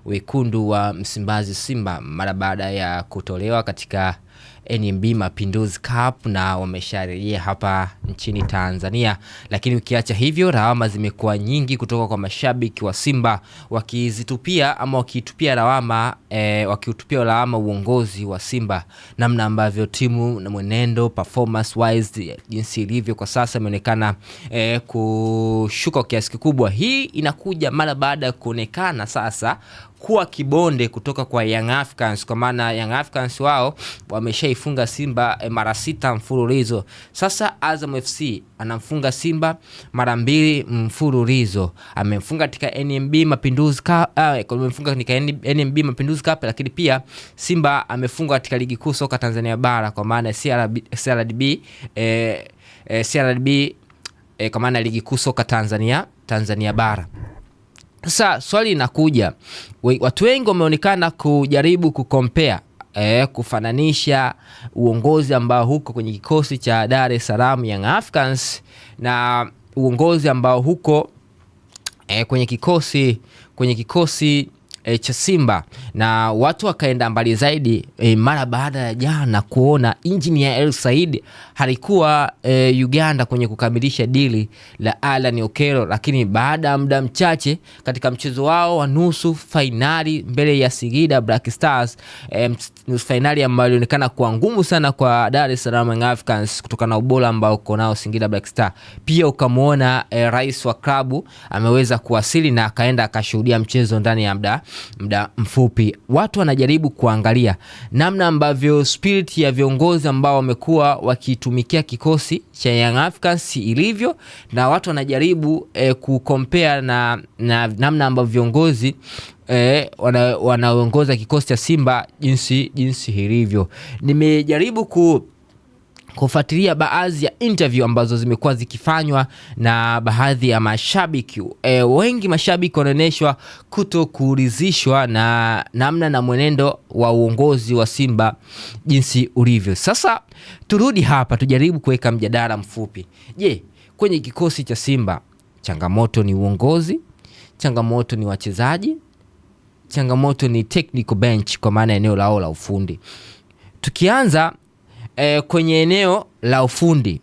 wekundu wa Msimbazi Simba mara baada ya kutolewa katika NMB Mapinduzi Cup na wamesharejea hapa nchini Tanzania. Lakini ukiacha hivyo, lawama zimekuwa nyingi kutoka kwa mashabiki wa Simba wakizitupia ama wakitupia lawama uongozi wa Simba, namna ambavyo timu na mwenendo performance wise jinsi ilivyo kwa sasa imeonekana kushuka kiasi kikubwa. Hii inakuja mara baada ya kuonekana sasa kuwa kibonde kutoka kwa Young Africans, kwa maana Young Africans wao wameshaifunga Simba mara 6 mfululizo. Sasa Azam FC anamfunga Simba mara 2 mfululizo. Amemfunga katika NMB Mapinduzi Cup, lakini pia Simba amefunga katika ligi kuu soka Tanzania bara, kwa maana CRDB kwa maana ligi kuu soka Tanzania bara. Sasa swali linakuja, watu wengi wameonekana kujaribu kucompare kufananisha uongozi ambao huko kwenye kikosi cha Dar es Salaam Young Africans na uongozi ambao huko kwenye kikosi cha Simba, na watu wakaenda mbali zaidi mara baada ya jana kuona Engineer El Said halikuwa Uganda kwenye kukamilisha dili la Alan Okello, lakini baada ya muda mchache katika mchezo wao wa nusu finali mbele ya Singida Black Stars, nusu finali ambayo ilionekana kuwa ngumu sana kwa Dar es Salaam Young Africans kutokana na ubora ambao uko nao Singida Black Stars. Pia ukamuona rais wa klabu ameweza kuwasili na akaenda akashuhudia mchezo ndani ya muda mfupi. Watu wanajaribu kuangalia namna ambavyo spirit ya viongozi ambao wamekuwa wakitumikia kikosi cha Young Africans ilivyo, na watu wanajaribu kucompare na namna ambavyo viongozi wanaongoza kikosi cha Simba jinsi ilivyo. Nimejaribu kufuatilia baadhi ya interview ambazo zimekuwa zikifanywa na baadhi ya mashabiki. Wengi mashabiki wanaoneshwa kutokuridhishwa na namna na mwenendo wa uongozi wa Simba jinsi ulivyo. Sasa turudi hapa tujaribu kuweka mjadala mfupi. Je, kwenye kikosi cha Simba changamoto ni uongozi? Changamoto ni wachezaji? Changamoto ni technical bench kwa maana eneo lao la ufundi? Tukianza kwenye eneo la ufundi,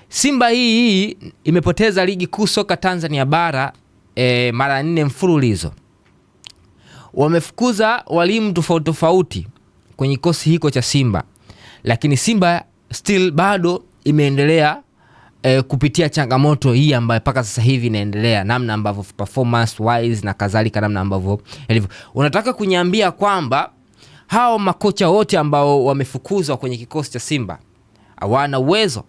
Simba hii imepoteza ligi kuu soka Tanzania bara mara 4 mfululizo. Wamefukuza walimu tofauti kwenye kikosi hiko cha Simba, lakini Simba still bado imeendelea kupitia changamoto hii ambayo mpaka sasa hivi inaendelea, namna ambavyo performance wise na kadhalika, namna ambavyo ilivyo. Unataka kuniambia kwamba hao makocha wote ambao wamefukuzwa kwenye kikosi cha Simba hawana uwezo?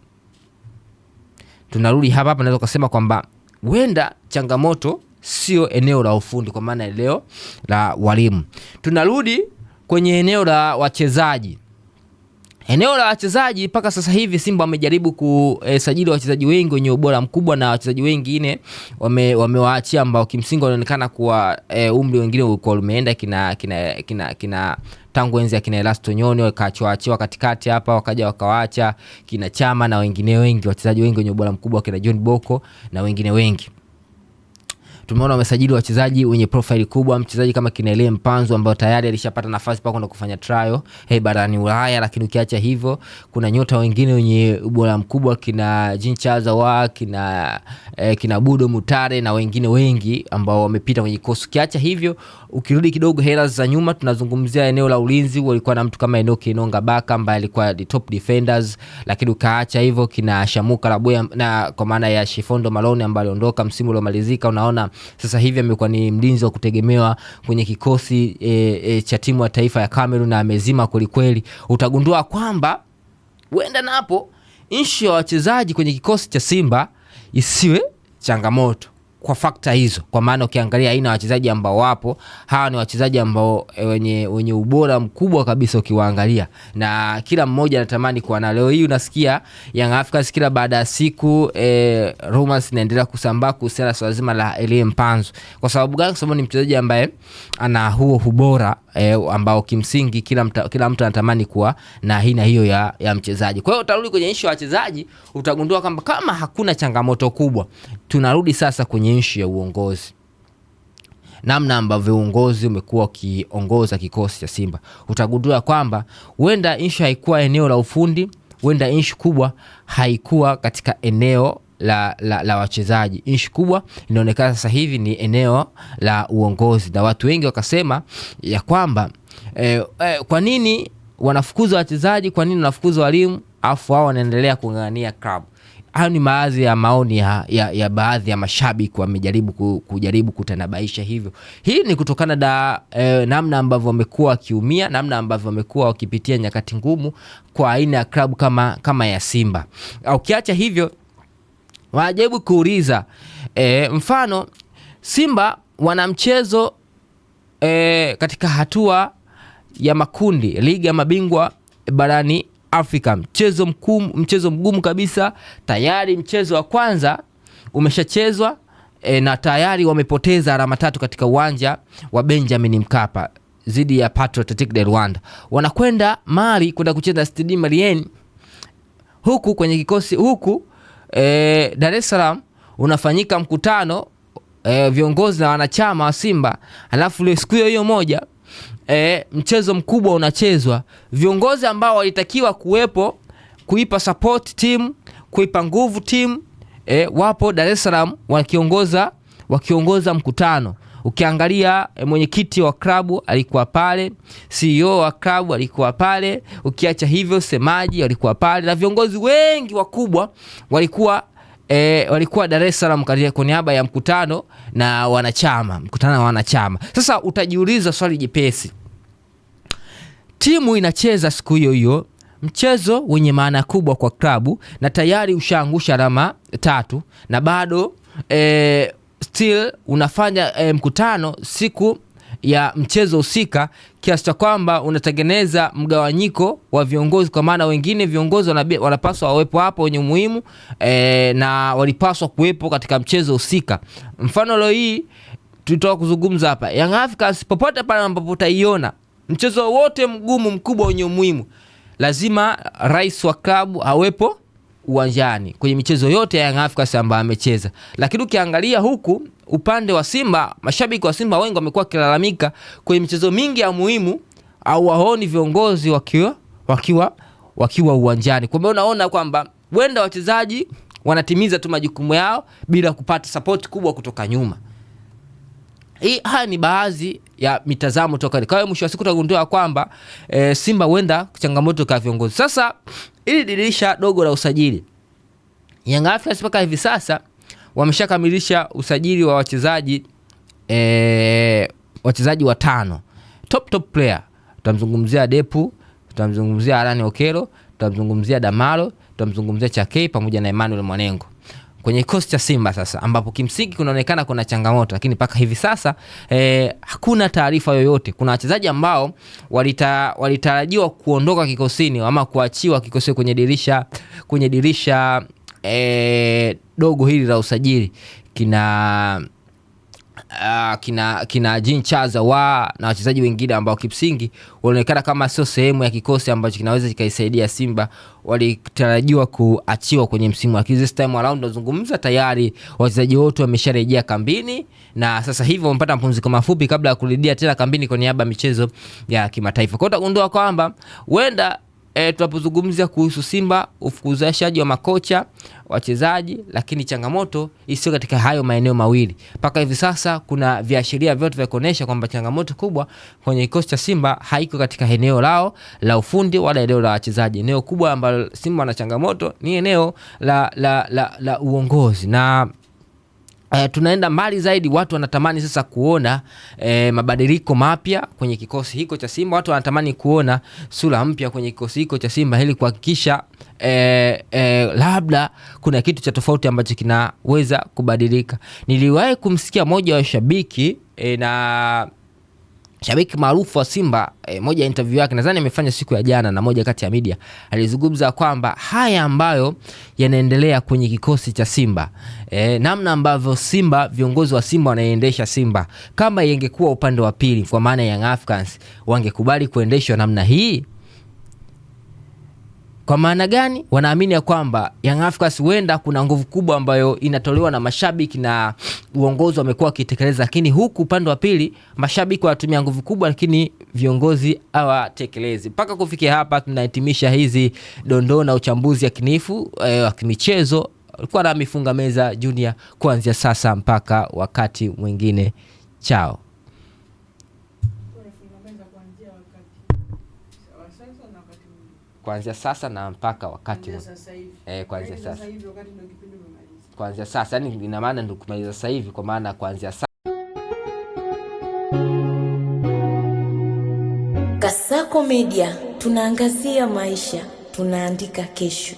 Tunarudi hapa naweza kusema kwamba huenda changamoto sio eneo la ufundi kwa maana eneo la walimu. Tunarudi kwenye eneo la wachezaji. Eneo la wachezaji mpaka sasa hivi Simba wamejaribu kusajili wachezaji wengi wenye ubora mkubwa, na wachezaji wengine wamewaachia ambao kimsingi wanaonekana kuwa umri wengine ulikuwa umeenda kina tangu enzi ya kina Elasto Nyoni wakaachwa katikati hapa, wakaja wakawaacha kina Chama na wengine wengi, wachezaji wengi wenye ubora mkubwa kina John Boko na wengine wengi. Tumeona wamesajili wachezaji wenye profile kubwa, mchezaji kama Kinele Mpanzu ambao tayari alishapata nafasi pa kwenda kufanya trial barani Ulaya. Lakini ukiacha hivyo, kuna nyota wengine wenye ubora mkubwa kina Jean Chazawa, kina Budo Mutare na wengine wengi ambao wamepita kwenye kikosi. Ukiacha hivyo, ukirudi kidogo hela za nyuma, tunazungumzia eneo la ulinzi, walikuwa na mtu kama Enoki Enonga Baka ambaye alikuwa the top defenders. Lakini ukaacha hivyo, kina Shamuka Laboya na kwa maana ya Shifondo Malone ambaye aliondoka msimu uliomalizika. Unaona sasa hivi amekuwa ni mlinzi wa kutegemewa kwenye kikosi cha timu ya taifa ya Cameroon na amezima kweli. Utagundua kwamba huenda napo issue ya wachezaji kwenye kikosi cha Simba isiwe changamoto kwa fakta hizo, kwa maana ukiangalia aina wachezaji ambao wapo, hawa ni wachezaji ambao wenye ubora mkubwa kabisa ukiwaangalia, na kila mmoja anatamani kuwa na. Leo hii unasikia Young Africans kila baada ya siku rumors inaendelea kusambaa kuhusiana na swala zima la Elie Mpanzu. Kwa sababu gani? Kwa sababu ni mchezaji ambaye ana huo ubora ambao kimsingi kila mtu anatamani kuwa na aina hiyo ya mchezaji. Kwa hiyo utarudi kwenye issue ya wachezaji, utagundua kama hakuna changamoto kubwa. Tunarudi sasa kwenye issue ya uongozi. namna ambavyo uongozi umekuwa ukiongoza kikosi cha Simba, utagundua kwamba huenda issue haikuwa eneo la ufundi, huenda issue kubwa haikuwa katika eneo la wachezaji. Issue kubwa inaonekana sasa hivi ni eneo la uongozi, na watu wengi wakasema ya kwamba kwa nini wanafukuza wachezaji, kwa nini wanafukuza walimu afu wao wanaendelea kung'ang'ania club. Hayo ni baadhi ya maoni ya baadhi ya mashabiki kujaribu kutanabaisha hivyo. Hii ni kutokana na namna ambavyo wamekuwa wakiumia, namna ambavyo wamekuwa wakipitia nyakati ngumu kwa aina ya club kama ya Simba. Ukiacha hivyo, wajaribu kuuliza mfano Simba wana mchezo katika hatua ya makundi ligi ya mabingwa barani Afrika, mchezo mgumu kabisa. Tayari mchezo wa kwanza umeshachezwa na tayari wamepoteza alama 3 katika uwanja wa Benjamin Mkapa dhidi ya Patriotic de Rwanda. Wanakwenda Mali kwenda kucheza Stade Malien. Huku kwenye kikosi huku Dar es Salaam unafanyika mkutano viongozi na wanachama wa Simba, alafu ile siku hiyo moja mchezo mkubwa unachezwa. Viongozi ambao walitakiwa kuwepo kuipa support team, kuipa nguvu team, wapo Dar es Salaam wakiongoza mkutano. Ukiangalia mwenyekiti wa klabu alikuwa pale, CEO wa klabu alikuwa pale, ukiacha hivyo semaji alikuwa pale, na viongozi wengi wakubwa walikuwa Dar es Salaam kwa niaba ya mkutano na wanachama. Sasa utajiuliza swali jepesi. Timu inacheza siku hiyo mchezo wenye maana kubwa kwa klabu, na tayari ushaangusha alama 3, na bado still unafanya mkutano siku ya mchezo husika, kiasi cha kwamba unatengeneza mgawanyiko wa viongozi, kwa maana wengine viongozi wanapaswa wawepo hapo wenye muhimu na walipaswa kuwepo katika mchezo husika. Mfano leo hii tutatoka kuzungumza hapa, Young Africans popote pale ambapo utaiona mchezo wote mgumu mkubwa wenye muhimu, lazima rais wa klabu awepo uwanjani kwenye michezo yote ya Young Africans ambayo amecheza. Lakini ukiangalia huku upande wa Simba, mashabiki wa Simba wengi wamekuwa kilalamika kwenye michezo mingi ya muhimu au waoni viongozi wakiwa uwanjani. Kwa hiyo unaona kwamba wenda wachezaji wanatimiza tu majukumu yao bila kupata support kubwa kutoka nyuma. Haya ni baadhi ya mitazamo toka. Kwa hiyo mwisho wa siku tutagundua kwamba Simba wenda changamoto kwa viongozi. Sasa ili dirisha dogo la usajili, Young Africans mpaka hivi sasa wameshakamilisha usajili wa wachezaji 5 top player. Tutamzungumzia Depu, tutamzungumzia Arani Okero, tutamzungumzia Damaro, tutamzungumzia Chakei pamoja na Emmanuel Mwanengo kwenye kikosi cha Simba sasa, ambapo kimsingi kunaonekana kuna changamoto, lakini paka hivi sasa hakuna taarifa yoyote. Kuna wachezaji ambao walitarajiwa kuondoka kikosini ama kuachiwa kikosi kwenye dirisha dogo hili la usajili, kina Jean Chaza na wachezaji wengine ambao kimsingi wanaonekana kama sio sehemu ya kikosi ambacho kinaweza kikaisaidia Simba, walitarajiwa kuachiwa kwenye msimu wa this time around. Nazungumza tayari wachezaji wote wamesharejea kambini, na sasa hivi wamepata mapumziko mafupi kabla ya kurudia tena kambini kwa niaba ya michezo ya kimataifa. Kwa hiyo utagundua kwamba wenda tunapozungumzia kuhusu Simba, ufukuzashaji wa makocha, wachezaji, lakini changamoto isiyo katika hayo maeneo mawili. Paka hivi sasa kuna viashiria vyote vya kuonesha kwamba changamoto kubwa kwenye kikosi cha Simba haiko katika eneo lao la ufundi wala eneo la wachezaji. Eneo kubwa ambalo Simba wana changamoto ni eneo la uongozi, na tunaenda mbali zaidi. Watu wanatamani sasa kuona mabadiliko mapya kwenye kikosi hiko cha Simba. Watu wanatamani kuona sura mpya kwenye kikosi hiko cha Simba ili kuhakikisha labda kuna kitu cha tofauti ambacho kinaweza kubadilika. Niliwahi kumsikia moja wa shabiki na shabiki maarufu wa Simba, moja interview yake nadhani amefanya siku ya jana na moja kati ya media, alizungumza kwamba haya ambayo yanaendelea kwenye kikosi cha Simba, namna ambavyo Simba, viongozi wa Simba wanaendesha Simba, kama ingekuwa upande wa pili kwa maana Young Africans, wangekubali kuendeshwa namna hii? Kwa maana gani? Wanaamini ya kwamba Young Africans huenda kuna nguvu kubwa ambayo inatolewa na mashabiki na uongozi wamekuwa wakitekeleza, lakini huku upande wa pili mashabiki wanatumia nguvu kubwa lakini viongozi hawatekelezi. Mpaka kufikia hapa tunahitimisha hizi dondoo na uchambuzi yakinifu wa kimichezo. Kwa na Mifunga Meza Junior, kuanzia sasa mpaka wakati mwingine. Chao. Kuanzia sasa na mpaka wakati kuanzia sasa. Kuanzia sasa yani ina maana ndio kumaliza sasa hivi, kwa maana kuanzia sasa. Kasako Media, tunaangazia maisha, tunaandika kesho.